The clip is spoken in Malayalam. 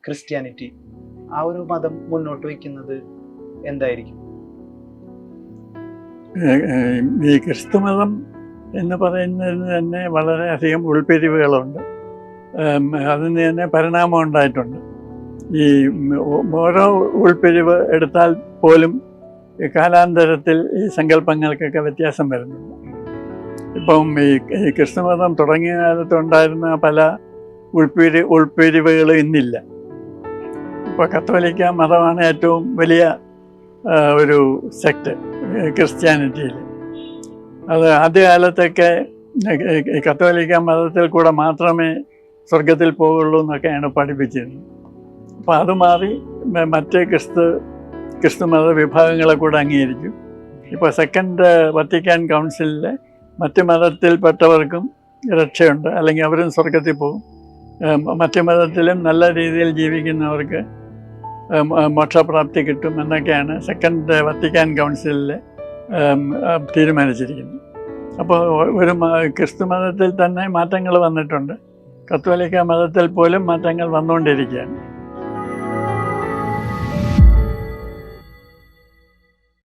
ക്രിസ്ത്യാനിറ്റി, ആ ഒരു മതം മുന്നോട്ട് വയ്ക്കുന്നത് എന്തായിരിക്കും? ഈ ക്രിസ്തുമതം എന്ന് പറയുന്നതിന് തന്നെ വളരെയധികം ഉൾപ്പിരിവുകളുണ്ട്. അതിന് തന്നെ പരിണാമം ഉണ്ടായിട്ടുണ്ട്. ഈ ഓരോ ഉൾപ്പിരിവ് എടുത്താൽ പോലും കാലാന്തരത്തിൽ ഈ സങ്കല്പങ്ങൾക്കൊക്കെ വ്യത്യാസം വരുന്നുണ്ട്. ഇപ്പം ഈ ക്രിസ്തുമതം തുടങ്ങിയ കാലത്ത് ഉണ്ടായിരുന്ന പല ഉൾപ്പിരിവുകൾ ഇന്നില്ല. ഇപ്പോൾ കത്തോലിക്ക മതമാണ് ഏറ്റവും വലിയ ഒരു സെക്ട് ക്രിസ്ത്യാനിറ്റിയിൽ. അത് ആദ്യകാലത്തൊക്കെ കത്തോലിക്ക മതത്തിൽ കൂടെ മാത്രമേ സ്വർഗത്തിൽ പോകുള്ളൂ എന്നൊക്കെയാണ് പഠിപ്പിച്ചിരുന്നത്. അപ്പോൾ അത് മാറി മറ്റ് ക്രിസ്തുമത വിഭാഗങ്ങളെ കൂടെ അംഗീകരിച്ചു. ഇപ്പോൾ സെക്കൻഡ് വത്തിക്കാൻ കൗൺസിലിലെ മറ്റ് മതത്തിൽപ്പെട്ടവർക്കും രക്ഷയുണ്ട്, അല്ലെങ്കിൽ അവരും സ്വർഗത്തിൽ പോകും. മറ്റ് മതത്തിലും നല്ല രീതിയിൽ ജീവിക്കുന്നവർക്ക് മോക്ഷപ്രാപ്തി കിട്ടും എന്നൊക്കെയാണ് സെക്കൻഡ് വത്തിക്കാൻ കൗൺസിലിൽ തീരുമാനിച്ചിരിക്കുന്നത്. അപ്പോൾ ഒരു ക്രിസ്തു മതത്തിൽ തന്നെ മാറ്റങ്ങൾ വന്നിട്ടുണ്ട്. കത്തോലിക്ക മതത്തിൽ പോലും മാറ്റങ്ങൾ വന്നുകൊണ്ടിരിക്കുകയാണ്.